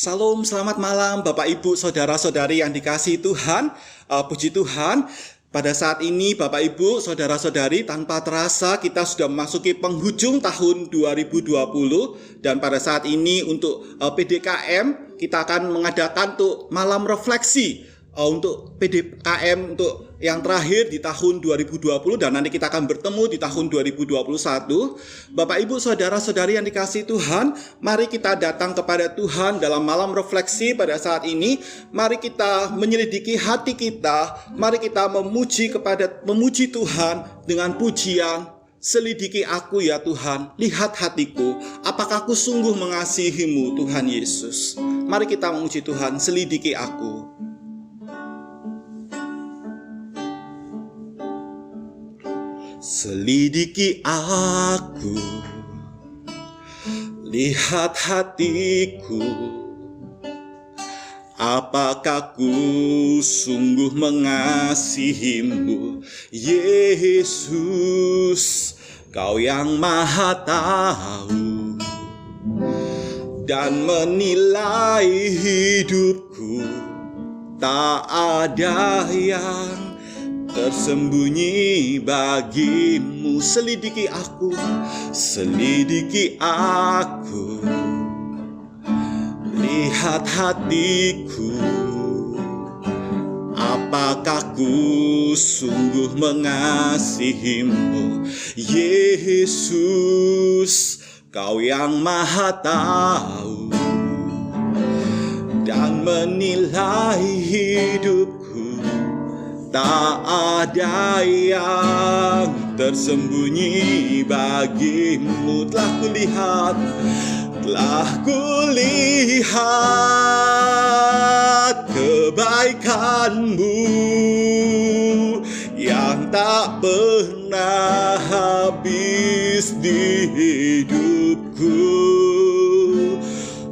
Salam, selamat malam Bapak Ibu, Saudara-saudari yang dikasihi Tuhan. Puji Tuhan, pada saat ini Bapak Ibu, Saudara-saudari, tanpa terasa kita sudah memasuki penghujung tahun 2020. Dan pada saat ini untuk PDKM kita akan mengadakan untuk malam refleksi untuk PDKM untuk yang terakhir di tahun 2020, dan nanti kita akan bertemu di tahun 2021. Bapak Ibu Saudara-saudari yang dikasihi Tuhan, mari kita datang kepada Tuhan dalam malam refleksi pada saat ini. Mari kita menyelidiki hati kita, mari kita memuji Tuhan dengan pujian. Selidiki aku ya Tuhan, lihat hatiku, apakah aku sungguh mengasihimu Tuhan Yesus. Mari kita memuji Tuhan, selidiki aku. Selidiki aku, lihat hatiku, apakah ku sungguh mengasihimu Yesus. Kau yang maha tahu dan menilai hidupku, tak ada yang tersembunyi bagimu. Selidiki aku, selidiki aku, lihat hatiku, apakah ku sungguh mengasihimu Yesus. Kau yang maha tahu dan menilai hidupku, tak ada yang tersembunyi bagimu. Telah kulihat kebaikanmu yang tak pernah habis di hidupku.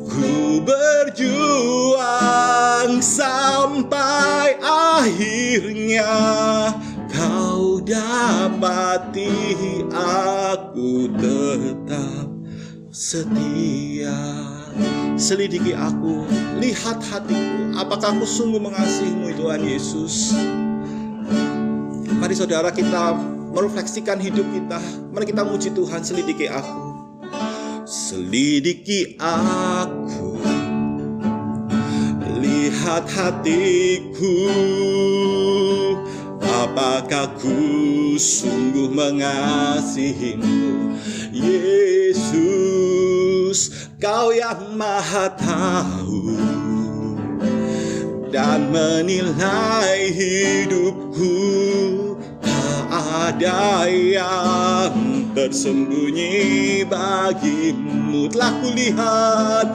Ku berjuang sampai akhirnya kau dapati aku tetap setia. Selidiki aku, lihat hatiku, apakah aku sungguh mengasihimu Tuhan Yesus. Mari saudara kita merefleksikan hidup kita. Mari kita muji Tuhan, selidiki aku. Selidiki aku, lihat hatiku, apakah ku sungguh mengasihimu Yesus. Kau yang maha tahu dan menilai hidupku, tak ada yang tersembunyi bagimu. Telah kulihat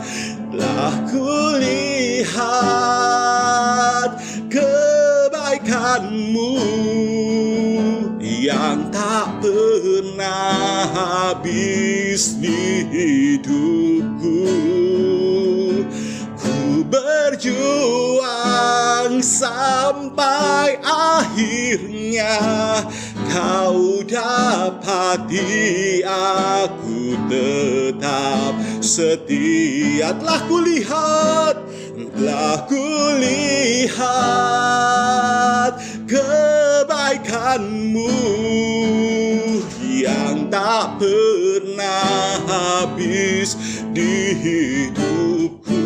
kebaikanmu yang tak pernah habis di hidupku. Ku berjuang sampai akhirnya kau dapati aku tetap setia. Telah kulihat kebaikanmu yang tak pernah habis di hidupku.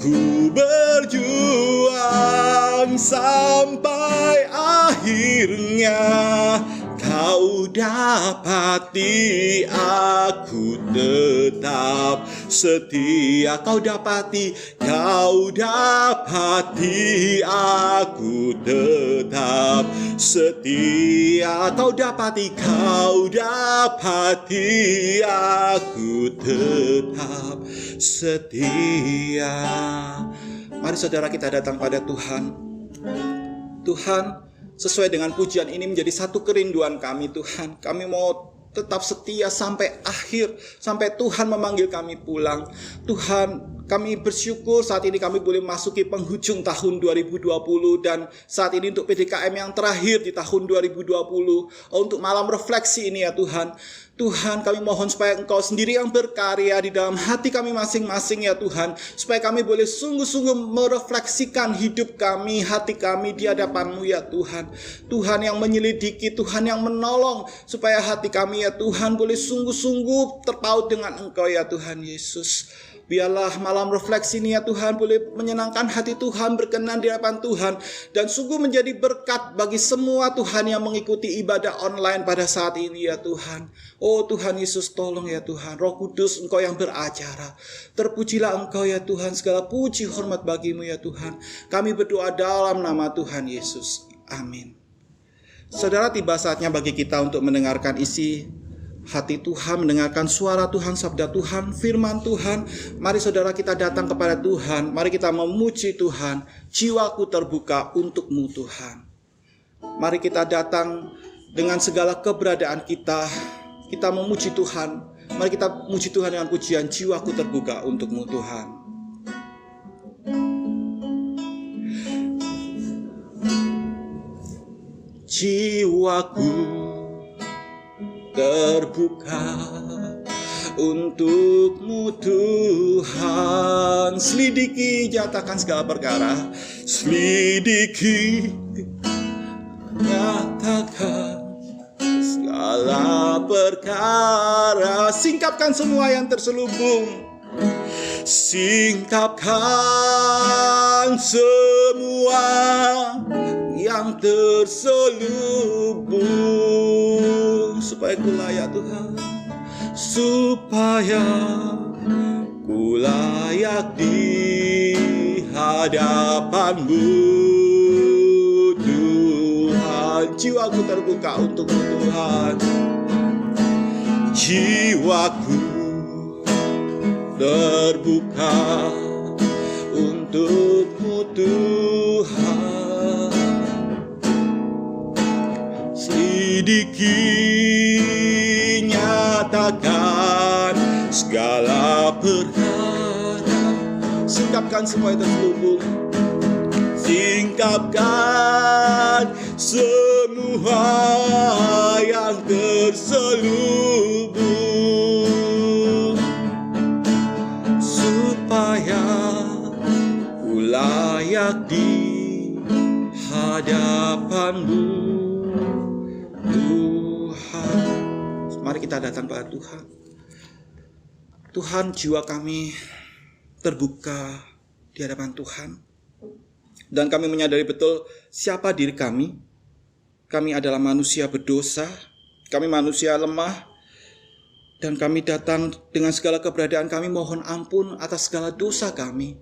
Ku berjuang sampai akhirnya kau dapati aku tetap setia. Kau dapati aku tetap setia. Kau dapati aku tetap setia. Mari saudara kita datang pada Tuhan. Tuhan, sesuai dengan pujian ini menjadi satu kerinduan kami Tuhan. Kami mau tetap setia sampai akhir, sampai Tuhan memanggil kami pulang. Tuhan, Kami bersyukur saat ini kami boleh memasuki penghujung tahun 2020 dan saat ini untuk PDKM yang terakhir di tahun 2020. Untuk malam refleksi ini ya Tuhan. Tuhan, kami mohon supaya Engkau sendiri yang berkarya di dalam hati kami masing-masing ya Tuhan. Supaya kami boleh sungguh-sungguh merefleksikan hidup kami, hati kami di hadapan-Mu ya Tuhan. Tuhan yang menyelidiki, Tuhan yang menolong. Supaya hati kami ya Tuhan boleh sungguh-sungguh terpaut dengan Engkau ya Tuhan Yesus. Biarlah malam refleksi ini ya Tuhan boleh menyenangkan hati Tuhan, berkenan di hadapan Tuhan. Dan sungguh menjadi berkat bagi semua Tuhan yang mengikuti ibadah online pada saat ini ya Tuhan. Oh Tuhan Yesus, tolong ya Tuhan. Roh Kudus, Engkau yang beracara. Terpujilah Engkau ya Tuhan. Segala puji hormat bagimu ya Tuhan. Kami berdoa dalam nama Tuhan Yesus. Amin. Saudara, tiba saatnya bagi kita untuk mendengarkan isi hati Tuhan, mendengarkan suara Tuhan, sabda Tuhan, firman Tuhan. Mari saudara kita datang kepada Tuhan. Mari kita memuji Tuhan. Jiwaku terbuka untuk-Mu Tuhan. Mari kita datang dengan segala keberadaan kita. Kita memuji Tuhan. Mari kita memuji Tuhan dengan pujian jiwaku terbuka untuk-Mu Tuhan. Jiwaku terbuka untuk-Mu Tuhan. Selidiki, nyatakan segala perkara. Selidiki, nyatakan segala perkara. Singkapkan semua yang terselubung. Singkapkan semua yang terselubung, supaya ku layak Tuhan, supaya ku layak di hadapan-Mu Tuhan. Jiwaku terbuka untuk-Mu Tuhan. Jiwaku terbuka untuk-Mu Tuhan. Selidiki, nyatakan segala perkara. Singkapkan semua yang terselubung. Singkapkan semua yang terselubung, supaya ku layak di hadapan-Mu Tuhan. Mari kita datang pada Tuhan. Tuhan, jiwa kami terbuka di hadapan Tuhan. Dan kami menyadari betul siapa diri kami. Kami adalah manusia berdosa. Kami manusia lemah. Dan kami datang dengan segala keberadaan kami mohon ampun atas segala dosa kami.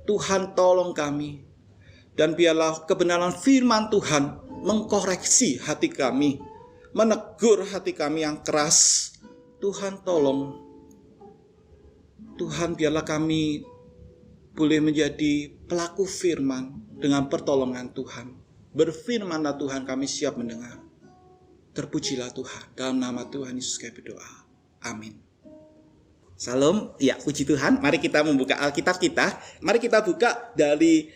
Tuhan, tolong kami. Dan biarlah kebenaran firman Tuhan mengkoreksi hati kami, menegur hati kami yang keras. Tuhan, tolong. Tuhan, biarlah kami boleh menjadi pelaku firman dengan pertolongan Tuhan. Berfirmanlah Tuhan, kami siap mendengar. Terpujilah Tuhan. Dalam nama Tuhan Yesus kami berdoa. Amin. Salam. Ya, puji Tuhan. Mari kita membuka Alkitab kita. Mari kita buka dari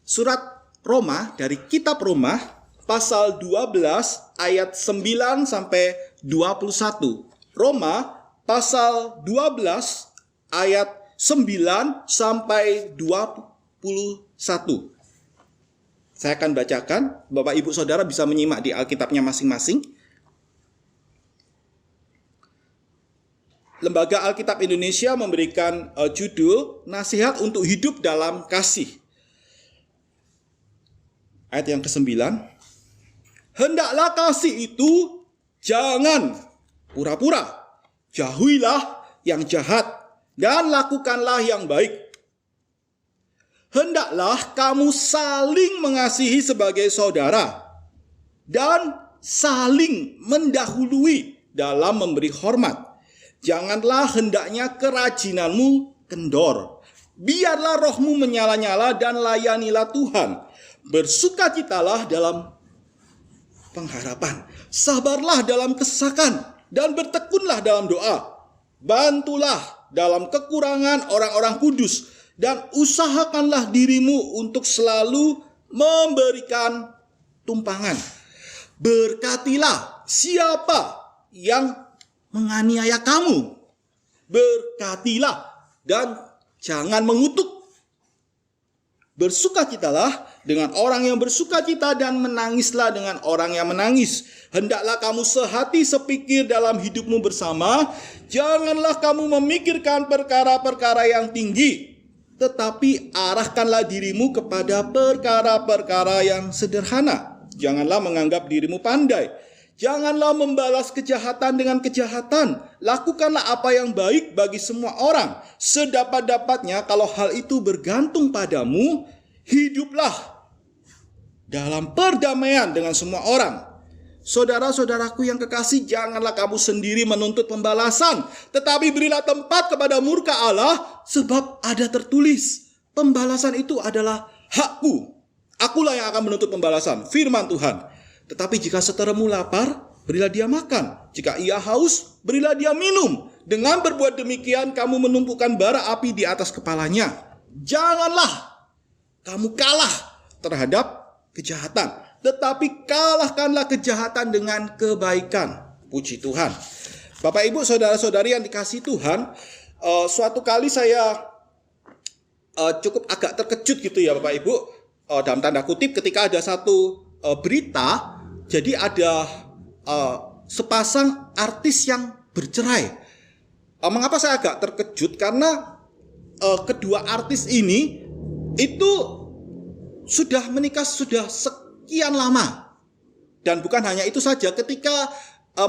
surat Roma, dari kitab Roma, pasal 12 ayat 9 sampai 21. Roma pasal 12 ayat 9 sampai 21. Saya akan bacakan, Bapak Ibu Saudara bisa menyimak di Alkitabnya masing-masing. Lembaga Alkitab Indonesia memberikan judul Nasihat untuk Hidup dalam Kasih. Ayat yang ke-9. Hendaklah kasih itu jangan pura-pura. Jauhilah yang jahat dan lakukanlah yang baik. Hendaklah kamu saling mengasihi sebagai saudara dan saling mendahului dalam memberi hormat. Janganlah hendaknya kerajinanmu kendor. Biarlah rohmu menyala-nyala dan layanilah Tuhan. Bersukacitalah dalam pengharapan. Sabarlah dalam kesesakan dan bertekunlah dalam doa. Bantulah dalam kekurangan orang-orang kudus dan usahakanlah dirimu untuk selalu memberikan tumpangan. Berkatilah siapa yang menganiaya kamu. Berkatilah dan jangan mengutuk. Bersukacitalah dengan orang yang bersukacita dan menangislah dengan orang yang menangis. Hendaklah kamu sehati sepikir dalam hidupmu bersama. Janganlah kamu memikirkan perkara-perkara yang tinggi, tetapi arahkanlah dirimu kepada perkara-perkara yang sederhana. Janganlah menganggap dirimu pandai. Janganlah membalas kejahatan dengan kejahatan. Lakukanlah apa yang baik bagi semua orang. Sedapat-dapatnya kalau hal itu bergantung padamu, hiduplah dalam perdamaian dengan semua orang. Saudara-saudaraku yang kekasih, janganlah kamu sendiri menuntut pembalasan, tetapi berilah tempat kepada murka Allah, sebab ada tertulis, pembalasan itu adalah hakku. Akulah yang akan menuntut pembalasan, firman Tuhan. Tetapi jika saudaramu lapar, berilah dia makan. Jika ia haus, berilah dia minum. Dengan berbuat demikian, kamu menumpukan bara api di atas kepalanya. Janganlah kamu kalah terhadap kejahatan, tetapi kalahkanlah kejahatan dengan kebaikan. Puji Tuhan. Bapak, Ibu, saudara-saudari yang dikasihi Tuhan, suatu kali saya cukup agak terkejut gitu ya Bapak Ibu, dalam tanda kutip, ketika ada satu berita, jadi ada sepasang artis yang bercerai. Mengapa saya agak terkejut? Karena kedua artis ini itu sudah menikah sudah sekian lama. Dan bukan hanya itu saja, ketika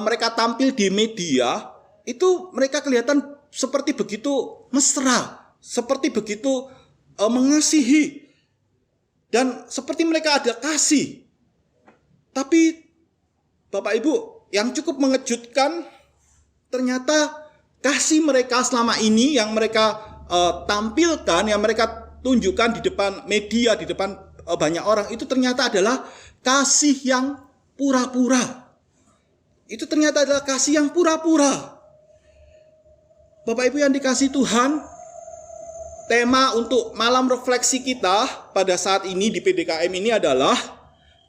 mereka tampil di media, itu mereka kelihatan seperti begitu mesra, seperti begitu mengasihi, dan seperti mereka ada kasih. Tapi Bapak Ibu, yang cukup mengejutkan, ternyata kasih mereka selama ini yang mereka tampilkan, yang mereka tunjukkan di depan media, di depan banyak orang, itu ternyata adalah kasih yang pura-pura. Itu ternyata adalah kasih yang pura-pura. Bapak Ibu yang dikasihi Tuhan, tema untuk malam refleksi kita pada saat ini di PDKM ini adalah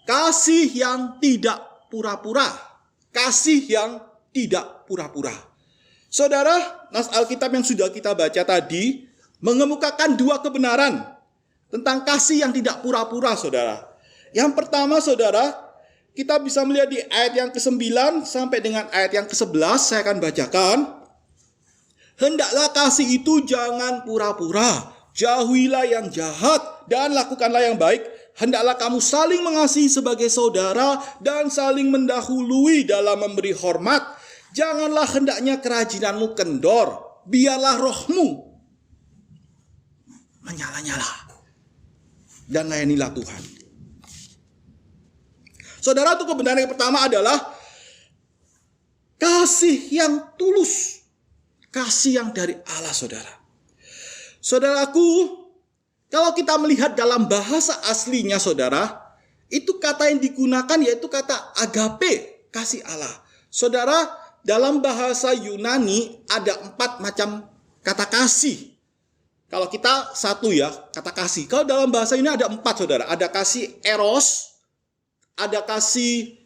kasih yang tidak pura-pura. Kasih yang tidak pura-pura. Saudara, nas Alkitab yang sudah kita baca tadi mengemukakan dua kebenaran tentang kasih yang tidak pura-pura, saudara. Yang pertama, saudara, kita bisa melihat di ayat yang ke-9 sampai dengan ayat yang ke-11, saya akan bacakan. Hendaklah kasih itu jangan pura-pura, jauhilah yang jahat dan lakukanlah yang baik. Hendaklah kamu saling mengasihi sebagai saudara dan saling mendahului dalam memberi hormat. Janganlah hendaknya kerajinanmu kendor, biarlah rohmu menyala-nyala dan layanilah Tuhan. Saudara, untuk kebenaran yang pertama adalah kasih yang tulus. Kasih yang dari Allah, saudara. Saudaraku, kalau kita melihat dalam bahasa aslinya, saudara, itu kata yang digunakan yaitu kata agape, kasih Allah. Saudara, dalam bahasa Yunani ada 4 macam kata kasih. Kalau kita satu ya, kata kasih. Kalau dalam bahasa ini ada 4, saudara. Ada kasih eros, ada kasih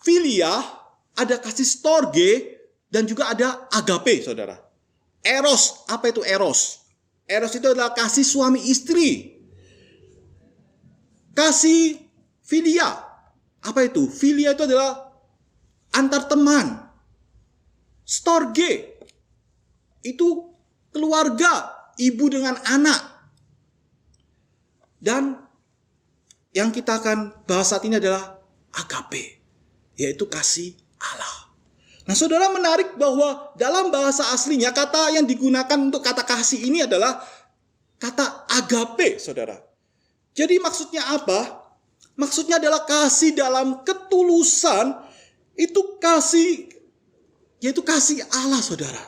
filia, ada kasih storge, dan juga ada agape, saudara. Eros, apa itu eros? Eros itu adalah kasih suami istri. Kasih filia, apa itu? Filia itu adalah antar teman. Storge, itu keluarga, ibu dengan anak. Dan yang kita akan bahas saat ini adalah agape, yaitu kasih Allah. Nah, saudara, menarik bahwa dalam bahasa aslinya kata yang digunakan untuk kata kasih ini adalah kata agape, saudara. Jadi maksudnya apa? Maksudnya adalah kasih dalam ketulusan, itu kasih, yaitu kasih Allah, saudara.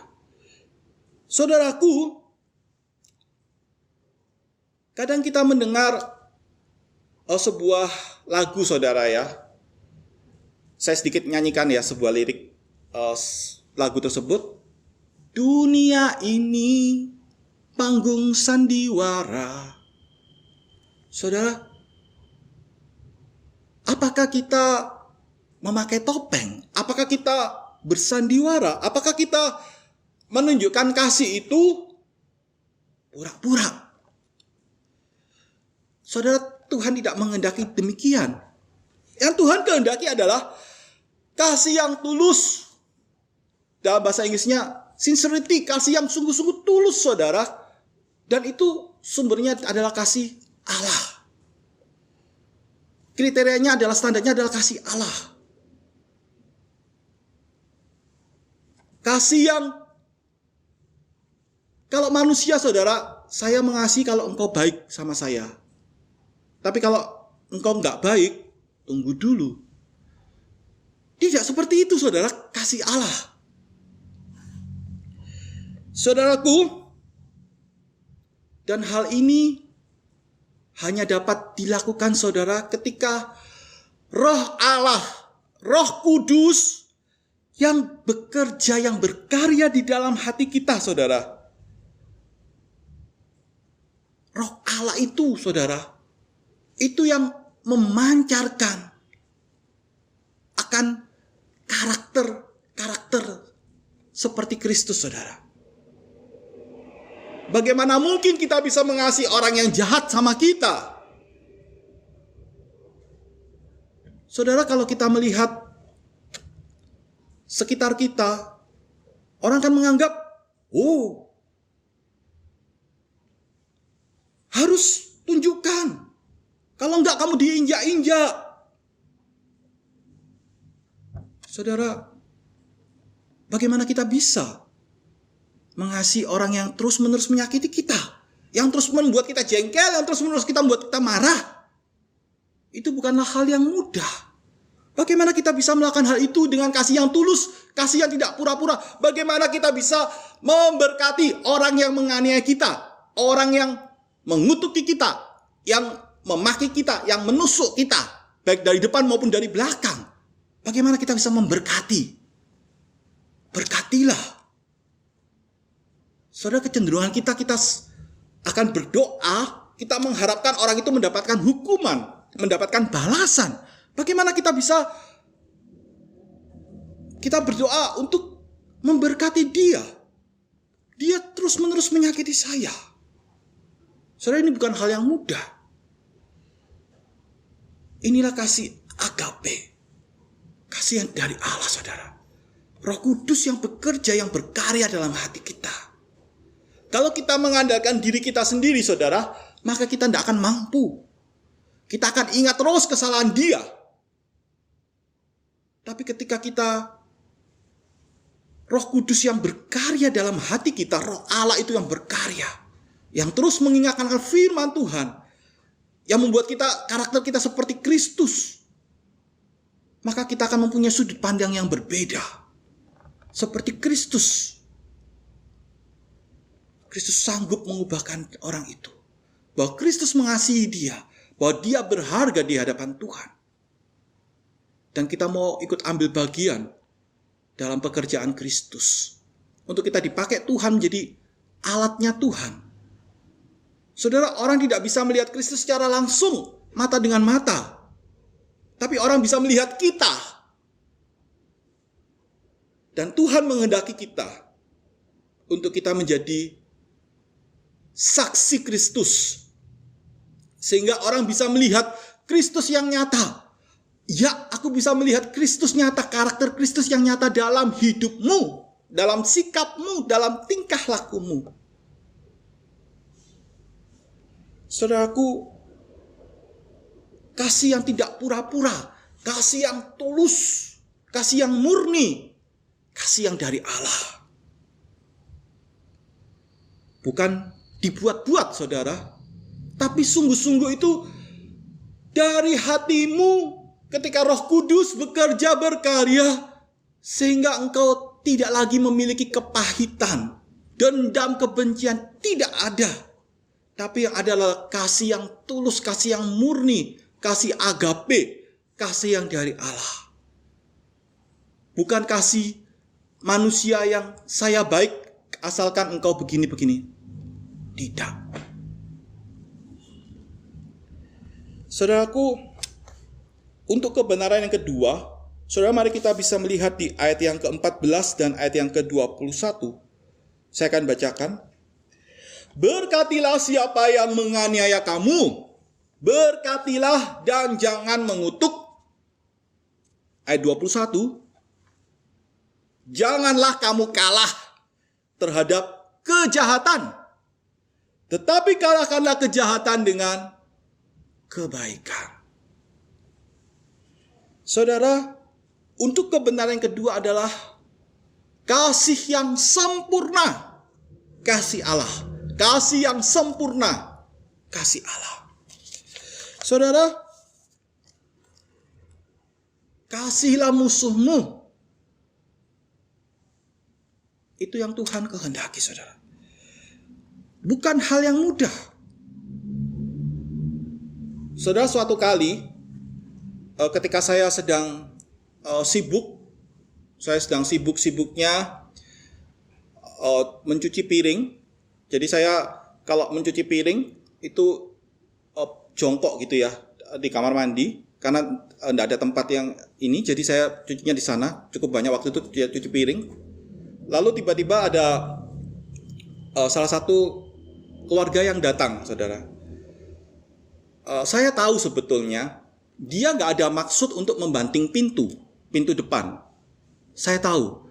Saudaraku, kadang kita mendengar sebuah lagu, saudara ya. Saya sedikit nyanyikan ya sebuah lirik lagu tersebut. Dunia ini panggung sandiwara. Saudara, apakah kita memakai topeng? Apakah kita bersandiwara? Apakah kita menunjukkan kasih itu pura-pura? Saudara, Tuhan tidak menghendaki demikian. Yang Tuhan kehendaki adalah kasih yang tulus. Dalam bahasa Inggrisnya sincerity, kasih yang sungguh-sungguh tulus, saudara. Dan itu sumbernya adalah kasih Allah. Kriterianya adalah, standarnya adalah kasih Allah. Kasih yang, kalau manusia, saudara, saya mengasihi kalau engkau baik sama saya. Tapi kalau engkau enggak baik, tunggu dulu. Tidak seperti itu, saudara, kasih Allah. Saudaraku, dan hal ini hanya dapat dilakukan, saudara, ketika Roh Allah, Roh Kudus yang bekerja, yang berkarya di dalam hati kita, saudara. Roh Allah itu, saudara, itu yang memancarkan akan karakter seperti Kristus, saudara. Bagaimana mungkin kita bisa mengasihi orang yang jahat sama kita? Saudara, kalau kita melihat sekitar kita, orang kan menganggap, oh, harus tunjukkan. Kalau enggak, kamu diinjak-injak. Saudara, bagaimana kita bisa mengasihi orang yang terus-menerus menyakiti kita, yang terus membuat kita jengkel, yang terus-menerus membuat kita marah? Itu bukanlah hal yang mudah. Bagaimana kita bisa melakukan hal itu dengan kasih yang tulus, kasih yang tidak pura-pura? Bagaimana kita bisa memberkati orang yang menganiaya kita, orang yang mengutuki kita, yang memaki kita, yang menusuk kita, baik dari depan maupun dari belakang? Bagaimana kita bisa memberkati? Berkatilah. Saudara, kecenderungan kita akan berdoa, kita mengharapkan orang itu mendapatkan hukuman, mendapatkan balasan. Bagaimana kita bisa berdoa untuk memberkati dia? Dia terus-menerus menyakiti saya. Saudara, ini bukan hal yang mudah. Inilah kasih agape. Kasih yang dari Allah, saudara. Roh Kudus yang bekerja, yang berkarya dalam hati kita. Kalau kita mengandalkan diri kita sendiri, saudara, maka kita tidak akan mampu. Kita akan ingat terus kesalahan dia. Tapi ketika Roh Kudus yang berkarya dalam hati kita, Roh Allah itu yang berkarya, yang terus mengingatkan firman Tuhan, yang membuat karakter kita seperti Kristus, maka kita akan mempunyai sudut pandang yang berbeda. Seperti Kristus. Kristus sanggup mengubahkan orang itu. Bahwa Kristus mengasihi dia. Bahwa dia berharga di hadapan Tuhan. Dan kita mau ikut ambil bagian dalam pekerjaan Kristus. Untuk kita dipakai Tuhan menjadi alatnya Tuhan. Saudara, orang tidak bisa melihat Kristus secara langsung, mata dengan mata. Tapi orang bisa melihat kita. Dan Tuhan menghendaki kita untuk kita menjadi saksi Kristus. Sehingga orang bisa melihat Kristus yang nyata. Ya, aku bisa melihat Kristus nyata, karakter Kristus yang nyata dalam hidupmu, dalam sikapmu, dalam tingkah lakumu. Saudaraku, kasih yang tidak pura-pura, kasih yang tulus, kasih yang murni, kasih yang dari Allah. Bukan dibuat-buat, saudara, tapi sungguh-sungguh itu dari hatimu ketika Roh Kudus bekerja berkarya, sehingga engkau tidak lagi memiliki kepahitan, dendam, kebencian, tidak ada. Tapi yang adalah kasih yang tulus, kasih yang murni, kasih agape, kasih yang dari Allah. Bukan kasih manusia yang saya baik asalkan engkau begini-begini. Tidak. Saudaraku, untuk kebenaran yang kedua, saudara, mari kita bisa melihat di ayat yang ke-14 dan ayat yang ke-21. Saya akan bacakan. Berkatilah siapa yang menganiaya kamu. Berkatilah dan jangan mengutuk. Ayat 21. Janganlah kamu kalah terhadap kejahatan, tetapi kalahkanlah kejahatan dengan kebaikan. Saudara, untuk kebenaran yang kedua adalah kasih yang sempurna, kasih Allah. Kasih yang sempurna, kasih Allah. Saudara, kasihilah musuhmu. Itu yang Tuhan kehendaki, saudara. Bukan hal yang mudah. Saudara, suatu kali ketika saya sedang sibuk-sibuknya mencuci piring. Jadi saya kalau mencuci piring itu jongkok gitu ya di kamar mandi, karena tidak ada tempat yang ini, jadi saya cucinya di sana. Cukup banyak waktu itu dia cuci piring. Lalu tiba-tiba ada salah satu keluarga yang datang, saudara. Saya tahu sebetulnya dia nggak ada maksud untuk membanting pintu depan. Saya tahu.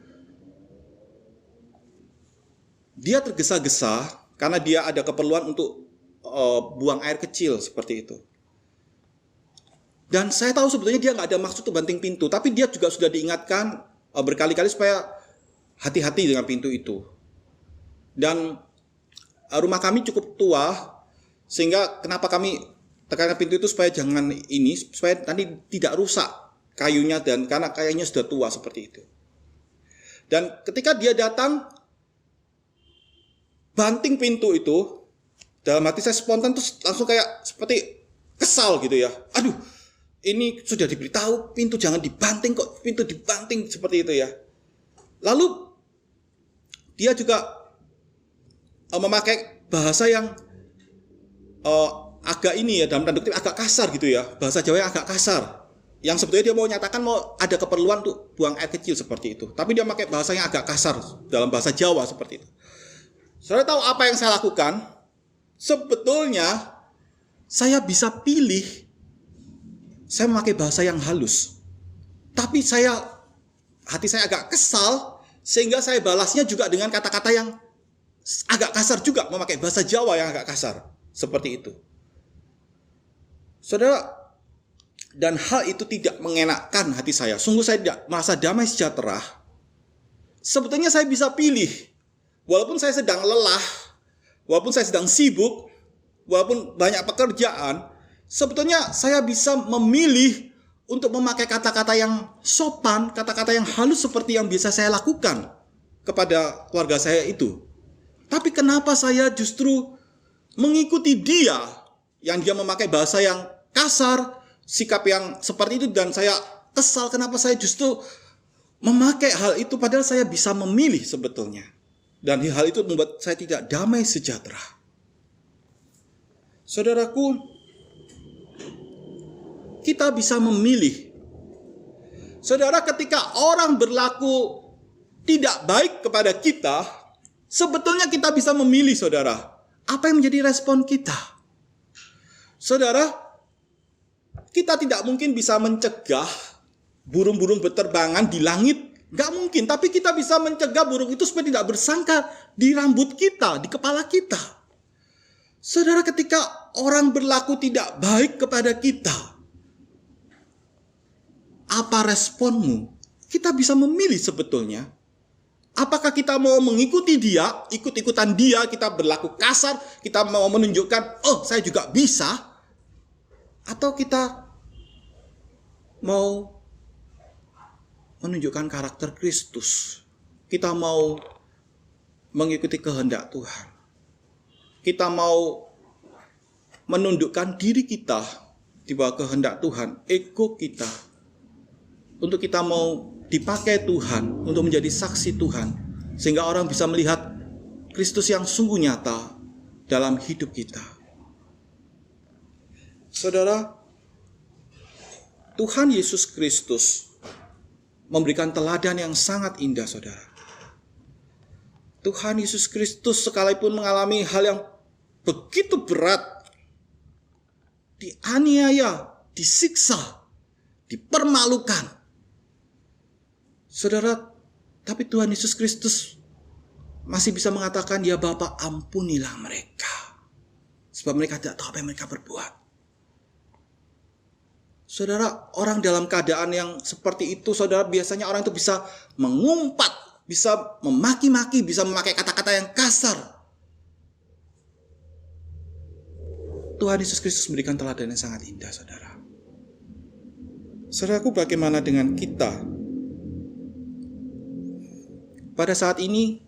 Dia tergesa-gesa karena dia ada keperluan untuk buang air kecil seperti itu. Dan saya tahu sebetulnya dia nggak ada maksud untuk banting pintu, tapi dia juga sudah diingatkan berkali-kali supaya hati-hati dengan pintu itu. Dan rumah kami cukup tua, sehingga kenapa kami tekankan pintu itu supaya jangan ini, supaya nanti tidak rusak kayunya, dan karena kayunya sudah tua seperti itu. Dan ketika dia datang banting pintu itu, dalam hati saya spontan terus langsung kayak seperti kesal gitu ya. Aduh, ini sudah diberitahu pintu jangan dibanting, kok pintu dibanting seperti itu ya. Lalu dia juga memakai bahasa yang agak ini ya, dalam tanda kutip agak kasar gitu ya. Bahasa Jawa yang agak kasar. Yang sebetulnya dia mau nyatakan mau ada keperluan untuk buang air kecil seperti itu. Tapi dia pakai bahasa yang agak kasar dalam bahasa Jawa seperti itu. Saudara tahu apa yang saya lakukan? Sebetulnya saya bisa pilih saya memakai bahasa yang halus. Tapi hati saya agak kesal, sehingga saya balasnya juga dengan kata-kata yang agak kasar juga, memakai bahasa Jawa yang agak kasar. Seperti itu. Saudara, dan hal itu tidak mengenakkan hati saya. Sungguh saya tidak merasa damai sejahtera. Sebetulnya saya bisa pilih. Walaupun saya sedang lelah, walaupun saya sedang sibuk, walaupun banyak pekerjaan, sebetulnya saya bisa memilih untuk memakai kata-kata yang sopan, kata-kata yang halus seperti yang biasa saya lakukan kepada keluarga saya itu. Tapi kenapa saya justru mengikuti dia yang dia memakai bahasa yang kasar, sikap yang seperti itu, dan saya kesal kenapa saya justru memakai hal itu padahal saya bisa memilih sebetulnya. Dan hal itu membuat saya tidak damai sejahtera. Saudaraku, kita bisa memilih. Saudara, ketika orang berlaku tidak baik kepada kita, sebetulnya kita bisa memilih, saudara. Apa yang menjadi respon kita? Saudara, kita tidak mungkin bisa mencegah burung-burung berterbangan di langit. Gak mungkin, tapi kita bisa mencegah burung itu supaya tidak bersangkar di rambut kita, di kepala kita. Saudara, ketika orang berlaku tidak baik kepada kita, apa responmu? Kita bisa memilih sebetulnya. Apakah kita mau mengikuti dia, ikut-ikutan dia, kita berlaku kasar, kita mau menunjukkan, oh saya juga bisa. Atau kita mau menunjukkan karakter Kristus. Kita mau mengikuti kehendak Tuhan. Kita mau menundukkan diri kita di bawah kehendak Tuhan, ego kita. Untuk kita mau dipakai Tuhan untuk menjadi saksi Tuhan, sehingga orang bisa melihat Kristus yang sungguh nyata dalam hidup kita. Saudara, Tuhan Yesus Kristus memberikan teladan yang sangat indah, saudara. Tuhan Yesus Kristus sekalipun mengalami hal yang begitu berat, dianiaya, disiksa, dipermalukan. Saudara, tapi Tuhan Yesus Kristus masih bisa mengatakan, ya Bapa, ampunilah mereka, sebab mereka tidak tahu apa yang mereka berbuat. Saudara, orang dalam keadaan yang seperti itu, saudara, biasanya orang itu bisa mengumpat, bisa memaki-maki, bisa memakai kata-kata yang kasar. Tuhan Yesus Kristus memberikan teladan yang sangat indah, saudara. Saudaraku, bagaimana dengan kita? Pada saat ini,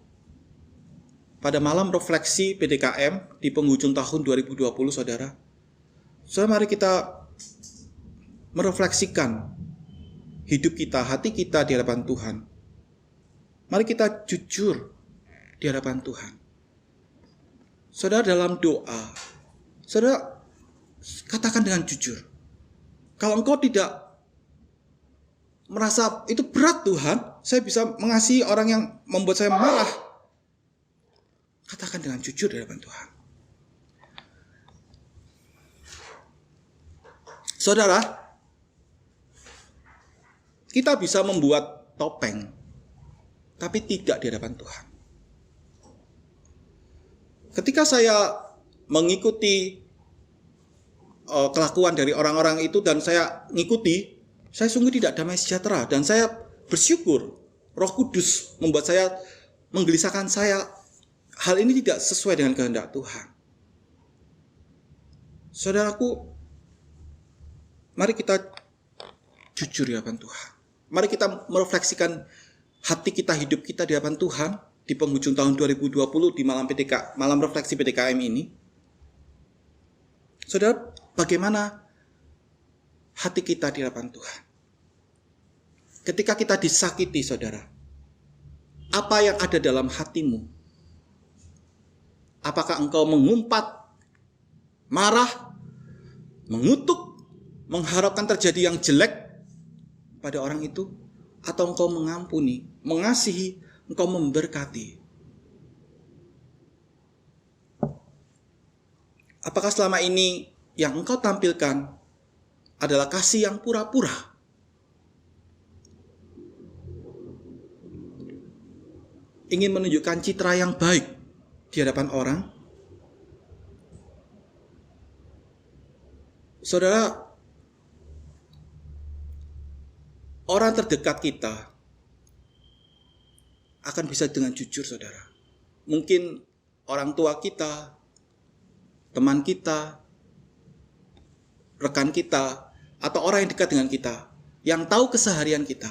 pada malam refleksi PDKM di penghujung tahun 2020, saudara. Saudara, mari kita merefleksikan hidup kita, hati kita di hadapan Tuhan. Mari kita jujur di hadapan Tuhan. Saudara, dalam doa, saudara katakan dengan jujur. Kalau engkau tidak merasa itu berat Tuhan, saya bisa mengasihi orang yang membuat saya marah, katakan dengan jujur di hadapan Tuhan. Saudara, kita bisa membuat topeng, tapi tidak di hadapan Tuhan. Ketika saya mengikuti kelakuan dari orang-orang itu dan saya ngikuti, saya sungguh tidak damai sejahtera. Dan saya bersyukur Roh Kudus membuat saya, menggelisahkan saya, hal ini tidak sesuai dengan kehendak Tuhan. Saudaraku, mari kita jujur di hadapan Tuhan. Mari kita merefleksikan hati kita, hidup kita di hadapan Tuhan di penghujung tahun 2020 di malam refleksi PDKM ini. Saudara, bagaimana hati kita di hadapan Tuhan? Ketika kita disakiti, saudara, apa yang ada dalam hatimu? Apakah engkau mengumpat, marah, mengutuk, mengharapkan terjadi yang jelek pada orang itu, atau engkau mengampuni, mengasihi, engkau memberkati? Apakah selama ini yang engkau tampilkan adalah kasih yang pura-pura? Ingin menunjukkan citra yang baik di hadapan orang? Saudara, orang terdekat kita akan bisa dengan jujur, saudara. Mungkin orang tua kita, teman kita, rekan kita, atau orang yang dekat dengan kita, yang tahu keseharian kita.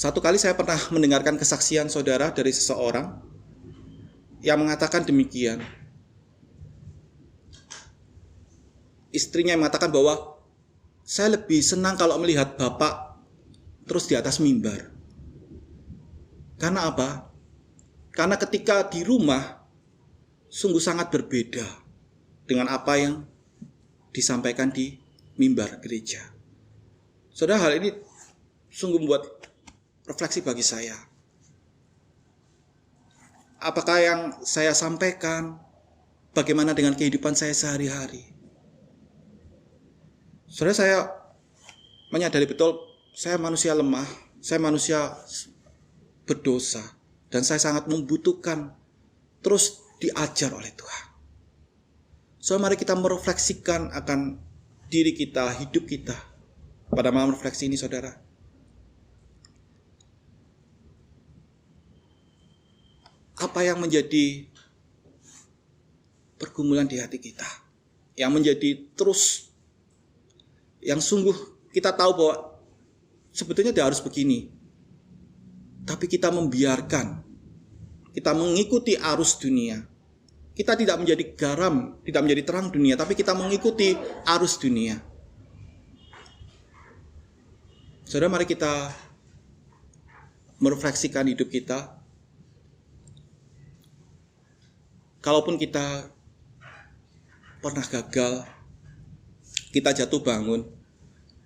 Satu kali saya pernah mendengarkan kesaksian, saudara, dari seseorang yang mengatakan demikian. Istrinya yang mengatakan bahwa saya lebih senang kalau melihat Bapak terus di atas mimbar. Karena apa? Karena ketika di rumah sungguh sangat berbeda dengan apa yang disampaikan di mimbar gereja. Saudara, hal ini sungguh membuat refleksi bagi saya. Apakah yang saya sampaikan, bagaimana dengan kehidupan saya sehari-hari? Saudara, saya menyadari betul saya manusia lemah, saya manusia berdosa, dan saya sangat membutuhkan terus diajar oleh Tuhan. So, mari kita merefleksikan akan diri kita, hidup kita pada malam refleksi ini, saudara. Apa yang menjadi pergumulan di hati kita, yang menjadi terus, yang sungguh kita tahu bahwa sebetulnya tidak harus begini, tapi kita membiarkan, kita mengikuti arus dunia. Kita tidak menjadi garam, tidak menjadi terang dunia, tapi kita mengikuti arus dunia. Saudara, mari kita merefleksikan hidup kita. kalaupun kita pernah gagal, kita jatuh bangun,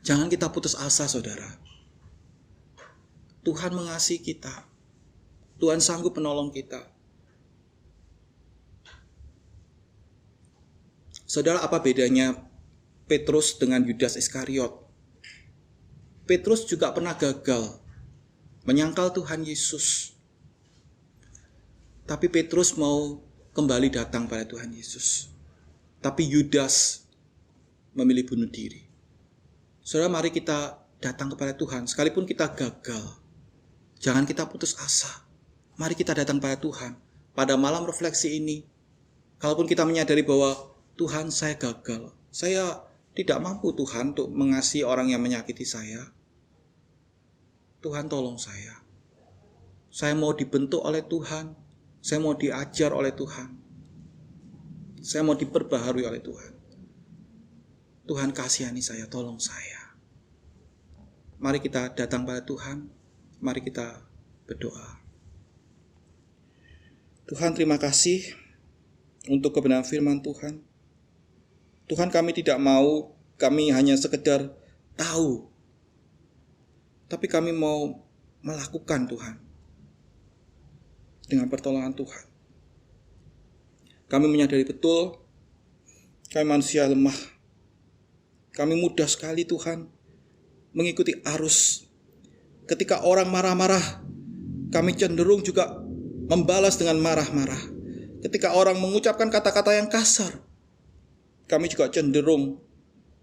jangan kita putus asa, saudara. Tuhan mengasihi kita. Tuhan sanggup menolong kita. Saudara, apa bedanya Petrus dengan Yudas Iskariot? Petrus juga pernah gagal menyangkal Tuhan Yesus. Tapi Petrus mau kembali datang pada Tuhan Yesus. Tapi Yudas memilih bunuh diri. Saudara, mari kita datang kepada Tuhan. Sekalipun kita gagal, jangan kita putus asa. Mari kita datang pada Tuhan. Pada malam refleksi ini, kalaupun kita menyadari bahwa Tuhan, saya gagal. Saya tidak mampu, Tuhan, untuk mengasihi orang yang menyakiti saya. Tuhan, tolong saya. Saya mau dibentuk oleh Tuhan. Saya mau diajar oleh Tuhan. Saya mau diperbaharui oleh Tuhan. Tuhan, kasihani saya, tolong saya. Mari kita datang pada Tuhan. Mari kita berdoa. Tuhan, terima kasih untuk kebenaran firman Tuhan. Tuhan, kami tidak mau kami hanya sekedar tahu, tapi kami mau melakukan, Tuhan, dengan pertolongan Tuhan. Kami menyadari betul kami manusia lemah. Kami mudah sekali, Tuhan, mengikuti arus. Ketika orang marah-marah, kami cenderung juga membalas dengan marah-marah. Ketika orang mengucapkan kata-kata yang kasar, kami juga cenderung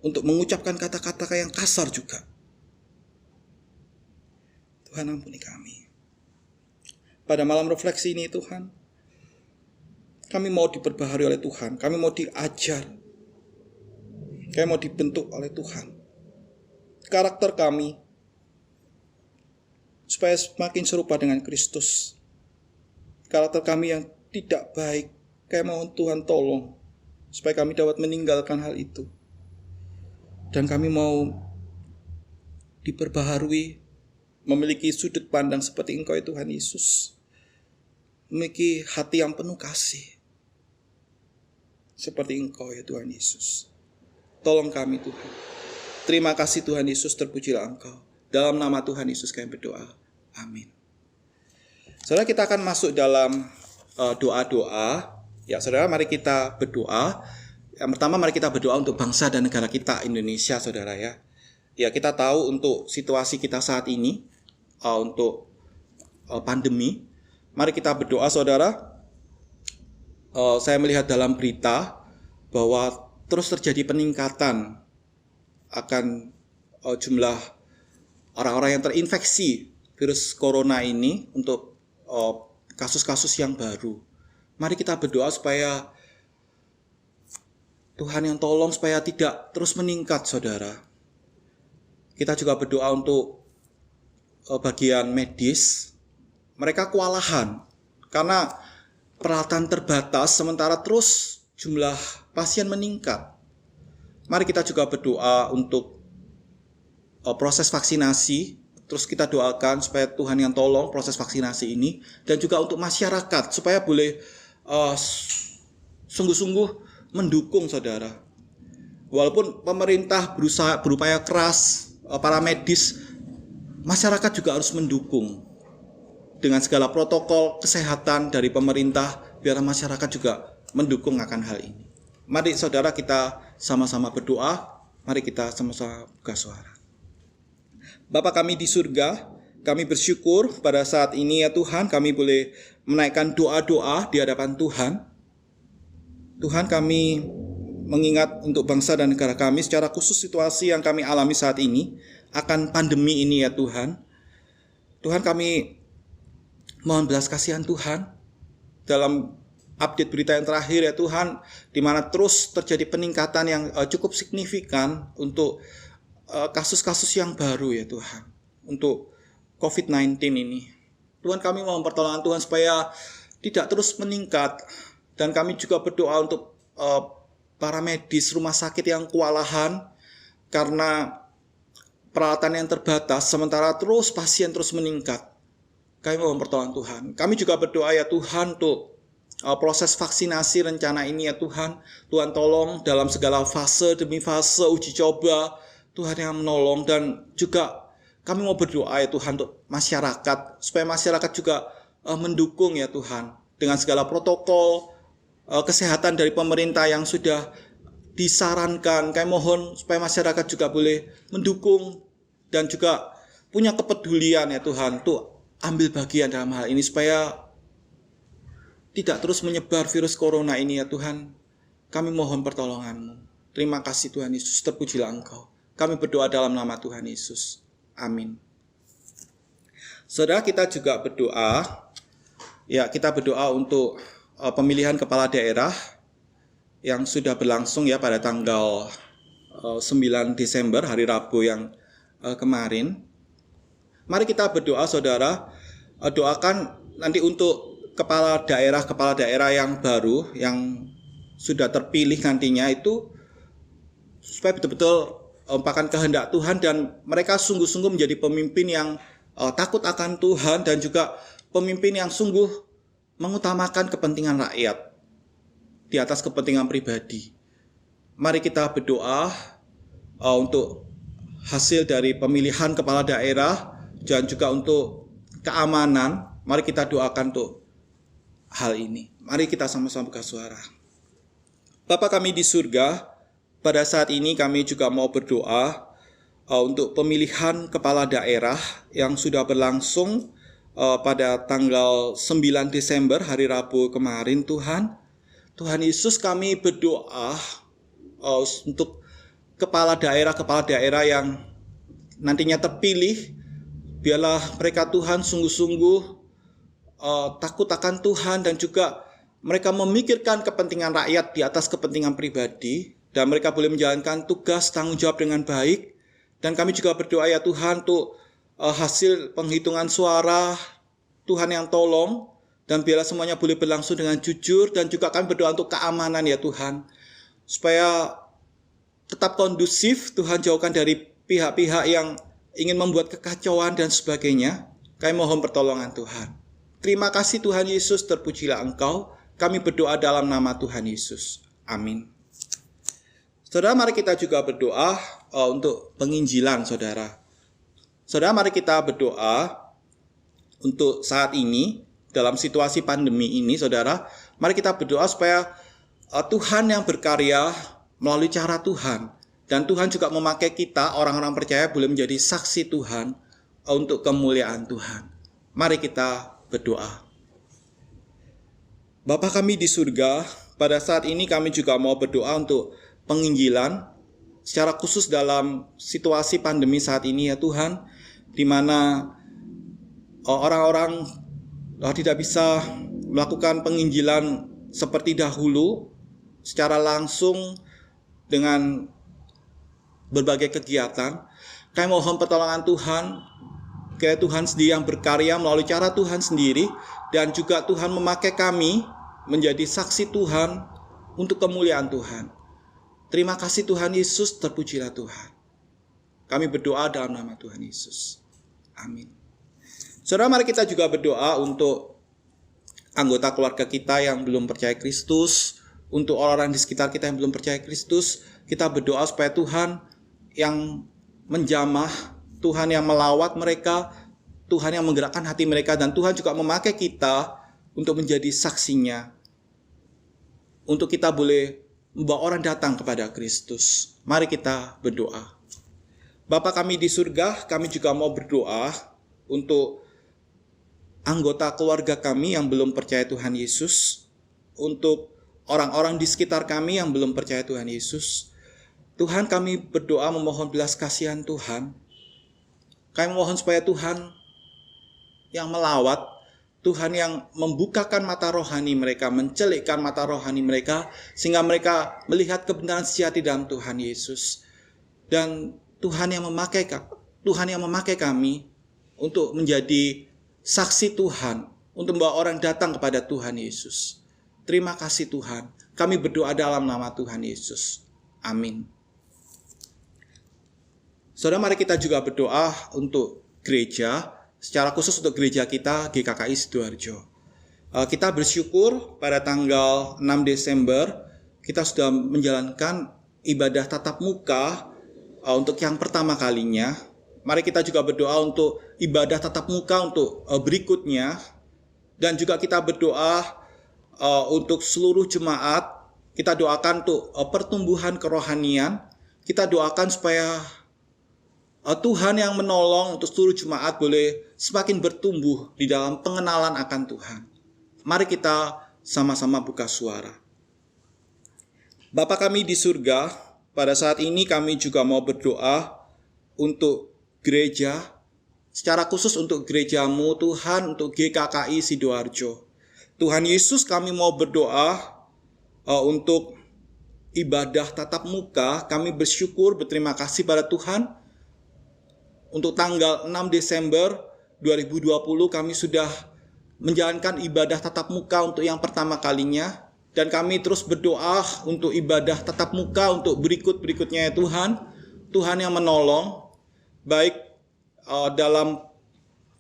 untuk mengucapkan kata-kata yang kasar juga. Tuhan, ampuni kami. Pada malam refleksi ini, Tuhan, kami mau diperbaharui oleh Tuhan. Kami mau diajar. Kami mau dibentuk oleh Tuhan. Karakter kami supaya semakin serupa dengan Kristus. Karakter kami yang tidak baik, kami mohon Tuhan tolong supaya kami dapat meninggalkan hal itu. Dan kami mau diperbaharui, memiliki sudut pandang seperti Engkau ya Tuhan Yesus. Memiliki hati yang penuh kasih seperti Engkau ya Tuhan Yesus. Tolong kami, Tuhan. Terima kasih Tuhan Yesus, terpujilah Engkau. Dalam nama Tuhan Yesus kami berdoa. Amin. Saudara, kita akan masuk dalam doa-doa. Ya, saudara, mari kita berdoa. Yang pertama, mari kita berdoa untuk bangsa dan negara kita, Indonesia, saudara ya. Ya, kita tahu untuk situasi kita saat ini, untuk pandemi. Mari kita berdoa, saudara. Saya melihat dalam berita bahwa terus terjadi peningkatan akan jumlah orang-orang yang terinfeksi virus corona ini untuk kasus-kasus yang baru. Mari kita berdoa supaya Tuhan yang tolong supaya tidak terus meningkat, saudara. Kita juga berdoa untuk bagian medis. Mereka kewalahan karena peralatan terbatas sementara terus jumlah pasien meningkat. Mari kita juga berdoa untuk proses vaksinasi. Terus kita doakan supaya Tuhan yang tolong proses vaksinasi ini. Dan juga untuk masyarakat supaya boleh sungguh-sungguh mendukung, saudara. Walaupun pemerintah berupaya keras, para medis, masyarakat juga harus mendukung. Dengan segala protokol kesehatan dari pemerintah, biar masyarakat juga mendukung akan hal ini. Mari saudara kita sama-sama berdoa. Mari kita sama-sama buka suara. Bapa kami di surga, kami bersyukur pada saat ini ya Tuhan, kami boleh menaikkan doa-doa di hadapan Tuhan. Tuhan, kami mengingat untuk bangsa dan negara kami, secara khusus situasi yang kami alami saat ini, akan pandemi ini ya Tuhan. Tuhan, kami mohon belas kasihan Tuhan dalam update berita yang terakhir ya Tuhan, di mana terus terjadi peningkatan yang cukup signifikan untuk kasus-kasus yang baru ya Tuhan, untuk COVID-19 ini. Tuhan, kami mohon pertolongan Tuhan supaya tidak terus meningkat, dan kami juga berdoa untuk para medis rumah sakit yang kewalahan karena peralatan yang terbatas, sementara terus pasien terus meningkat. Kami mohon pertolongan Tuhan. Kami juga berdoa ya Tuhan untuk proses vaksinasi rencana ini ya Tuhan. Tuhan tolong dalam segala fase demi fase uji coba, Tuhan yang menolong. Dan juga kami mau berdoa ya Tuhan untuk masyarakat, supaya masyarakat juga mendukung ya Tuhan, dengan segala protokol kesehatan dari pemerintah yang sudah disarankan. Kami mohon supaya masyarakat juga boleh mendukung dan juga punya kepedulian ya Tuhan untuk ambil bagian dalam hal ini, supaya tidak terus menyebar virus corona ini ya Tuhan. Kami mohon pertolongan-Mu. Terima kasih Tuhan Yesus, terpujilah Engkau. Kami berdoa dalam nama Tuhan Yesus. Amin. Saudara, kita juga berdoa. Ya, kita berdoa untuk pemilihan kepala daerah yang sudah berlangsung ya pada tanggal 9 Desember, hari Rabu yang kemarin. Mari kita berdoa saudara, doakan nanti untuk kepala daerah yang baru, yang sudah terpilih nantinya itu, supaya betul-betul merupakan kehendak Tuhan dan mereka sungguh-sungguh menjadi pemimpin yang takut akan Tuhan dan juga pemimpin yang sungguh mengutamakan kepentingan rakyat di atas kepentingan pribadi. Mari kita berdoa untuk hasil dari pemilihan kepala daerah dan juga untuk keamanan. Mari kita doakan untuk hal ini. Mari kita sama-sama buka suara. Bapa kami di surga, pada saat ini kami juga mau berdoa untuk pemilihan kepala daerah yang sudah berlangsung pada tanggal 9 Desember, hari Rabu kemarin Tuhan. Tuhan Yesus, kami berdoa untuk kepala daerah yang nantinya terpilih. Biarlah mereka Tuhan sungguh-sungguh takut akan Tuhan dan juga mereka memikirkan kepentingan rakyat di atas kepentingan pribadi, dan mereka boleh menjalankan tugas tanggung jawab dengan baik. Dan kami juga berdoa ya Tuhan untuk hasil penghitungan suara, Tuhan yang tolong, dan biarlah semuanya boleh berlangsung dengan jujur. Dan juga kami berdoa untuk keamanan ya Tuhan, supaya tetap kondusif. Tuhan, jauhkan dari pihak-pihak yang ingin membuat kekacauan dan sebagainya. Kami mohon pertolongan Tuhan. Terima kasih Tuhan Yesus, terpujilah Engkau. Kami berdoa dalam nama Tuhan Yesus. Amin. Saudara, mari kita juga berdoa untuk penginjilan saudara. Saudara, mari kita berdoa untuk saat ini, dalam situasi pandemi ini saudara. Mari kita berdoa supaya Tuhan yang berkarya melalui cara Tuhan. Dan Tuhan juga memakai kita, orang-orang percaya, boleh menjadi saksi Tuhan untuk kemuliaan Tuhan. Mari kita berdoa. Bapa kami di surga, pada saat ini kami juga mau berdoa untuk penginjilan, secara khusus dalam situasi pandemi saat ini ya Tuhan, di mana orang-orang tidak bisa melakukan penginjilan seperti dahulu, secara langsung dengan berbagai kegiatan. Kami mohon pertolongan Tuhan, kayak Tuhan sendiri yang berkarya melalui cara Tuhan sendiri, dan juga Tuhan memakai kami menjadi saksi Tuhan untuk kemuliaan Tuhan. Terima kasih Tuhan Yesus, terpujilah Tuhan. Kami berdoa dalam nama Tuhan Yesus. Amin. Saudara, mari kita juga berdoa untuk anggota keluarga kita yang belum percaya Kristus, untuk orang-orang di sekitar kita yang belum percaya Kristus. Kita berdoa supaya Tuhan yang menjamah, Tuhan yang melawat mereka, Tuhan yang menggerakkan hati mereka, dan Tuhan juga memakai kita untuk menjadi saksinya, untuk kita boleh membawa orang datang kepada Kristus. Mari kita berdoa. Bapa kami di surga, kami juga mau berdoa untuk anggota keluarga kami yang belum percaya Tuhan Yesus, untuk orang-orang di sekitar kami yang belum percaya Tuhan Yesus. Tuhan, kami berdoa memohon belas kasihan Tuhan. Kami mohon supaya Tuhan yang melawat, Tuhan yang membukakan mata rohani mereka, mencelikkan mata rohani mereka, sehingga mereka melihat kebenaran sejati dalam Tuhan Yesus. Dan Tuhan yang memakai kami untuk menjadi saksi Tuhan, untuk membawa orang datang kepada Tuhan Yesus. Terima kasih Tuhan. Kami berdoa dalam nama Tuhan Yesus. Amin. Saudara, mari kita juga berdoa untuk gereja, secara khusus untuk gereja kita GKKI Sidoarjo. Kita bersyukur pada tanggal 6 Desember kita sudah menjalankan ibadah tatap muka untuk yang pertama kalinya. Mari kita juga berdoa untuk ibadah tatap muka untuk berikutnya. Dan juga kita berdoa untuk seluruh jemaat. Kita doakan untuk pertumbuhan kerohanian. Kita doakan supaya Tuhan yang menolong untuk seluruh jemaat boleh semakin bertumbuh di dalam pengenalan akan Tuhan. Mari kita sama-sama buka suara. Bapa kami di surga, pada saat ini kami juga mau berdoa untuk gereja, secara khusus untuk gerejamu Tuhan, untuk GKKI Sidoarjo. Tuhan Yesus, kami mau berdoa untuk ibadah tatap muka. Kami bersyukur, berterima kasih pada Tuhan. Untuk tanggal 6 Desember 2020 kami sudah menjalankan ibadah tatap muka untuk yang pertama kalinya. Dan kami terus berdoa untuk ibadah tatap muka untuk berikut-berikutnya ya Tuhan. Tuhan yang menolong, baik dalam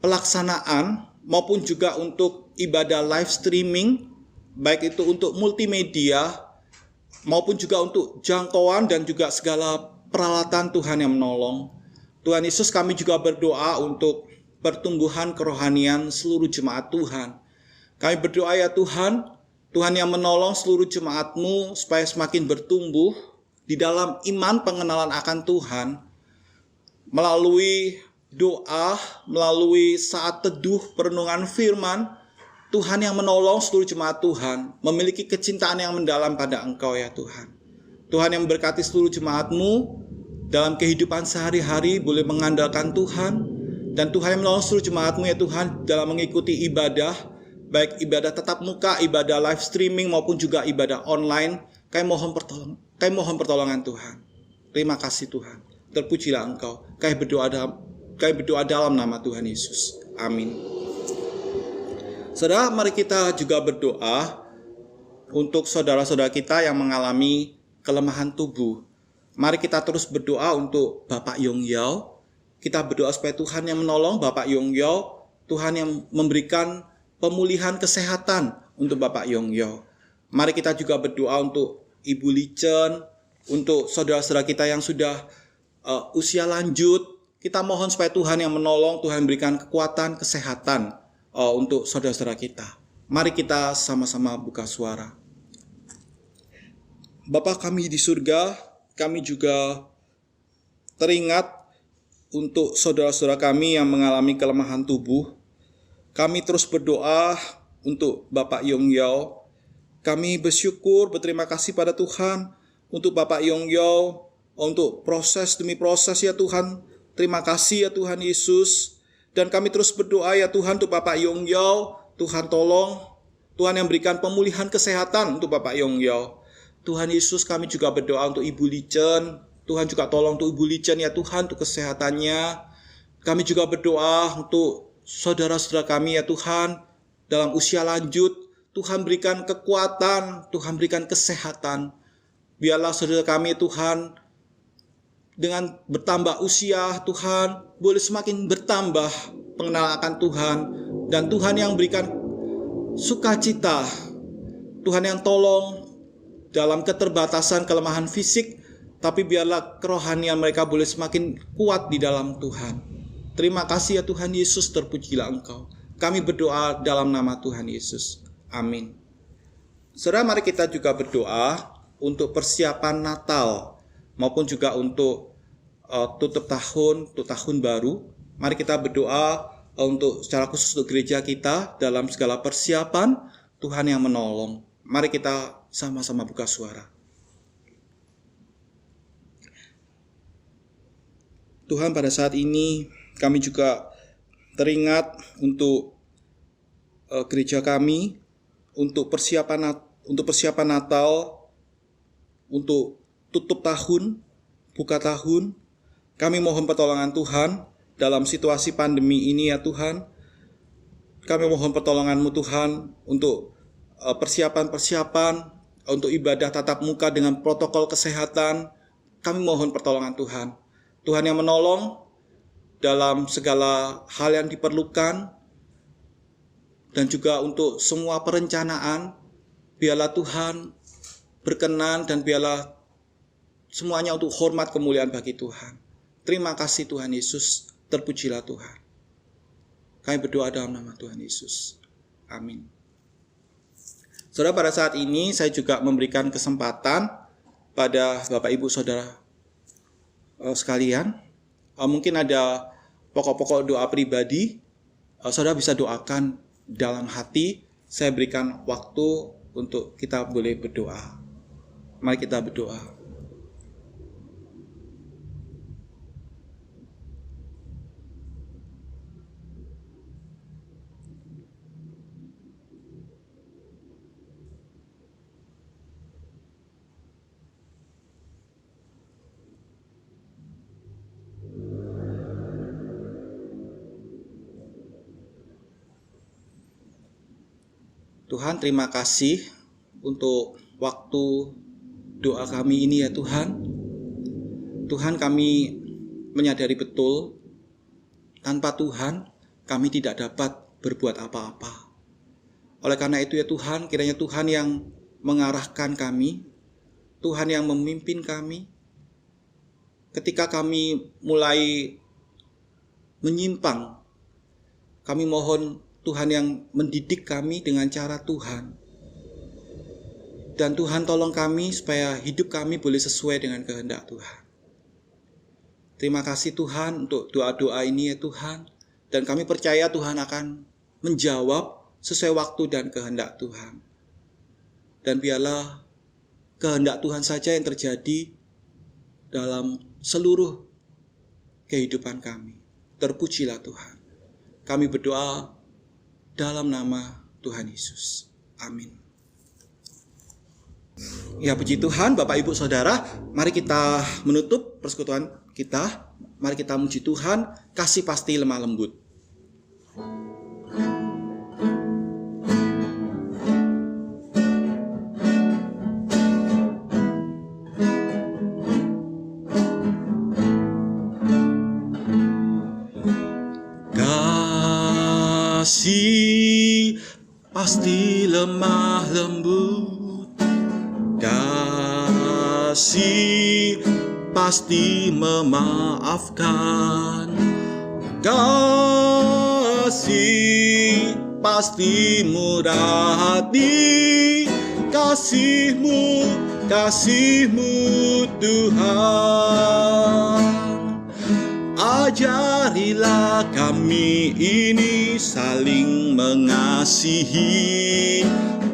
pelaksanaan maupun juga untuk ibadah live streaming, baik itu untuk multimedia maupun juga untuk jangkauan dan juga segala peralatan Tuhan yang menolong. Tuhan Yesus, kami juga berdoa untuk pertumbuhan kerohanian seluruh jemaat Tuhan. Kami berdoa ya Tuhan, Tuhan yang menolong seluruh jemaat-Mu supaya semakin bertumbuh di dalam iman pengenalan akan Tuhan, melalui doa, melalui saat teduh perenungan firman. Tuhan yang menolong seluruh jemaat Tuhan memiliki kecintaan yang mendalam pada Engkau ya Tuhan. Tuhan yang memberkati seluruh jemaat-Mu dalam kehidupan sehari-hari boleh mengandalkan Tuhan. Dan Tuhan yang menolong seluruh jemaat-Mu ya Tuhan dalam mengikuti ibadah, baik ibadah tatap muka, ibadah live streaming maupun juga ibadah online. Kami mohon pertolongan Tuhan. Terima kasih Tuhan. Terpujilah Engkau. Kami berdoa dalam nama Tuhan Yesus. Amin. Saudara, mari kita juga berdoa untuk saudara-saudara kita yang mengalami kelemahan tubuh. Mari kita terus berdoa untuk Bapak Yongyao. Kita berdoa supaya Tuhan yang menolong Bapak Yongyao, Tuhan yang memberikan pemulihan kesehatan untuk Bapak Yongyao. Mari kita juga berdoa untuk Ibu Licen, untuk saudara-saudara kita yang sudah usia lanjut. Kita mohon supaya Tuhan yang menolong, Tuhan berikan kekuatan, kesehatan untuk saudara-saudara kita. Mari kita sama-sama buka suara. Bapa kami di surga, kami juga teringat untuk saudara-saudara kami yang mengalami kelemahan tubuh. Kami terus berdoa untuk Bapak Yongyao. Kami bersyukur, berterima kasih pada Tuhan untuk Bapak Yongyao, untuk proses demi proses ya Tuhan. Terima kasih ya Tuhan Yesus. Dan kami terus berdoa ya Tuhan untuk Bapak Yongyao. Tuhan tolong, Tuhan yang berikan pemulihan kesehatan untuk Bapak Yongyao. Tuhan Yesus, kami juga berdoa untuk Ibu Licen. Tuhan juga tolong untuk Ibu Licen ya Tuhan, untuk kesehatannya. Kami juga berdoa untuk saudara-saudara kami ya Tuhan, dalam usia lanjut. Tuhan berikan kekuatan, Tuhan berikan kesehatan. Biarlah saudara kami Tuhan, dengan bertambah usia Tuhan, boleh semakin bertambah pengenalan akan Tuhan. Dan Tuhan yang berikan sukacita, Tuhan yang tolong dalam keterbatasan kelemahan fisik, tapi biarlah kerohanian mereka boleh semakin kuat di dalam Tuhan. Terima kasih ya Tuhan Yesus, terpujilah Engkau. Kami berdoa dalam nama Tuhan Yesus. Amin. Saudara, mari kita juga berdoa untuk persiapan Natal maupun juga untuk tutup tahun, untuk tahun baru. Mari kita berdoa untuk secara khusus untuk gereja kita dalam segala persiapan. Tuhan yang menolong. Mari kita sama-sama buka suara. Tuhan, pada saat ini kami juga teringat untuk gereja kami, untuk persiapan Natal, untuk tutup tahun, buka tahun. Kami mohon pertolongan Tuhan dalam situasi pandemi ini ya Tuhan. Kami mohon pertolongan-Mu Tuhan untuk persiapan untuk ibadah tatap muka dengan protokol kesehatan. Kami mohon pertolongan Tuhan. Tuhan yang menolong dalam segala hal yang diperlukan. dan juga untuk semua perencanaan. Biarlah Tuhan berkenan dan biarlah semuanya untuk hormat kemuliaan bagi Tuhan. Terima kasih Tuhan Yesus, terpujilah Tuhan. Kami berdoa dalam nama Tuhan Yesus. Amin. Saudara, pada saat ini saya juga memberikan kesempatan pada Bapak Ibu Saudara sekalian. Mungkin ada pokok-pokok doa pribadi, saudara bisa doakan dalam hati. Saya berikan waktu untuk kita boleh berdoa. Mari kita berdoa. Tuhan, terima kasih untuk waktu doa kami ini ya Tuhan. Tuhan, kami menyadari betul tanpa Tuhan kami tidak dapat berbuat apa-apa. Oleh karena itu ya Tuhan, kiranya Tuhan yang mengarahkan kami, Tuhan yang memimpin kami. Ketika kami mulai menyimpang, kami mohon Tuhan yang mendidik kami dengan cara Tuhan. Dan Tuhan tolong kami supaya hidup kami boleh sesuai dengan kehendak Tuhan. Terima kasih Tuhan untuk doa-doa ini ya Tuhan. Dan kami percaya Tuhan akan menjawab sesuai waktu dan kehendak Tuhan. Dan biarlah kehendak Tuhan saja yang terjadi dalam seluruh kehidupan kami. Terpujilah Tuhan. Kami berdoa dalam nama Tuhan Yesus. Amin. Ya, puji Tuhan, Bapak Ibu Saudara, mari kita menutup persekutuan kita. Mari kita muji Tuhan, kasih pasti lemah lembut. Kasih pasti lemah lembut, kasih pasti memaafkan, kasih pasti murah hati, kasih-Mu Tuhan. Ajarilah kami ini saling mengasihi.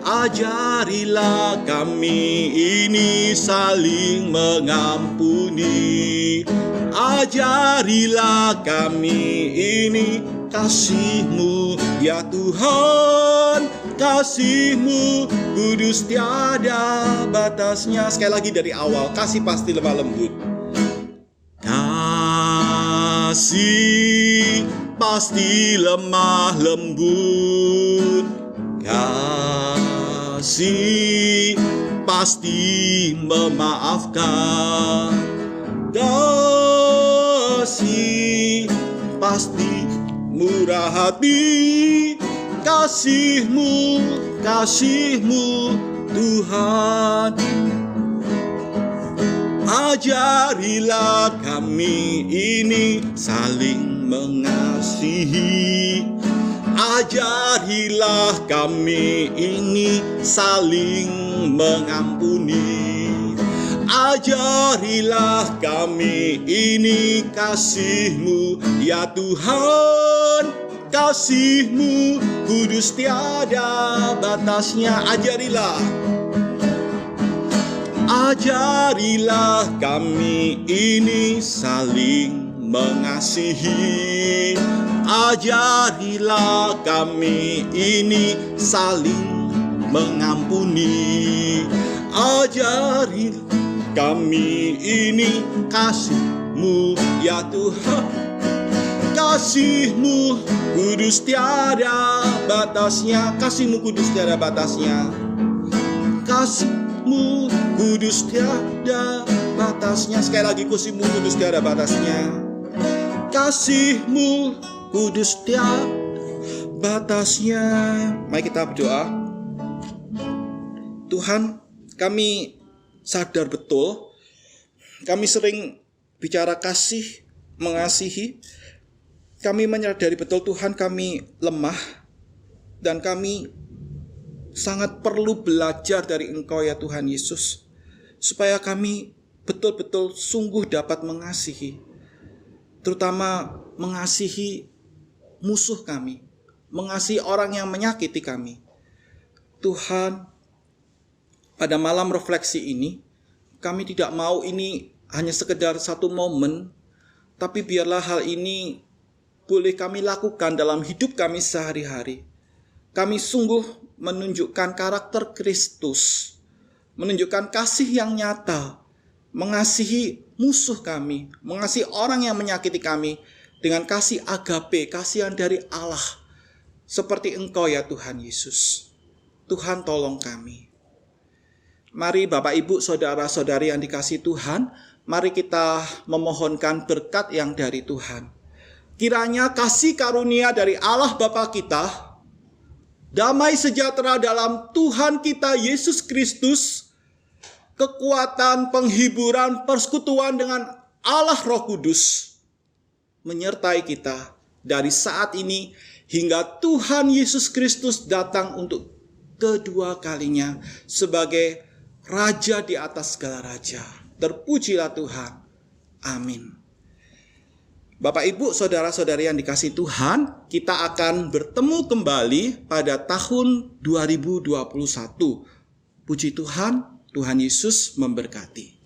Ajarilah kami ini saling mengampuni. Ajarilah kami ini kasih-Mu ya Tuhan. Kasih-Mu kudus tiada batasnya. Sekali lagi dari awal, kasih pasti lemah lembut. Kasih pasti lemah lembut, kasih pasti memaafkan, kasih pasti murah hati, kasih-Mu Tuhan. Ajarilah kami ini saling mengasihi. Ajarilah kami ini saling mengampuni. Ajarilah kami ini kasih-Mu ya Tuhan. Kasih-Mu kudus tiada batasnya. Ajarilah kami ini saling mengasihi. Ajarilah kami ini saling mengampuni. Ajarilah kami ini kasih-Mu ya Tuhan. Kasih-Mu kudus tiada batasnya. Kasih-Mu kudus tiada batasnya. Kasih-Mu kudus tiada batasnya. Sekali lagi, kasih-Mu kudus tiada batasnya. Kasih-Mu kudus tiada batasnya. Mari kita berdoa. Tuhan, kami sadar betul, kami sering bicara kasih, mengasihi. Kami menyadari betul Tuhan, kami lemah, dan kami sangat perlu belajar dari Engkau ya Tuhan Yesus, supaya kami betul-betul sungguh dapat mengasihi, terutama mengasihi musuh kami, mengasihi orang yang menyakiti kami. Tuhan, pada malam refleksi ini, kami tidak mau ini hanya sekedar satu momen, tapi biarlah hal ini boleh kami lakukan dalam hidup kami sehari-hari. Kami sungguh menunjukkan karakter Kristus, menunjukkan kasih yang nyata, mengasihi musuh kami, mengasihi orang yang menyakiti kami dengan kasih agape, kasih yang dari Allah, seperti Engkau ya Tuhan Yesus. Tuhan, tolong kami. Mari Bapak Ibu saudara-saudari yang dikasihi Tuhan, mari kita memohonkan berkat yang dari Tuhan. Kiranya kasih karunia dari Allah Bapa kita, damai sejahtera dalam Tuhan kita Yesus Kristus, kekuatan, penghiburan, persekutuan dengan Allah Roh Kudus menyertai kita dari saat ini hingga Tuhan Yesus Kristus datang untuk kedua kalinya sebagai Raja di atas segala raja. Terpujilah Tuhan. Amin. Bapak Ibu saudara-saudari yang dikasihi Tuhan, kita akan bertemu kembali pada tahun 2021. Puji Tuhan, Tuhan Yesus memberkati.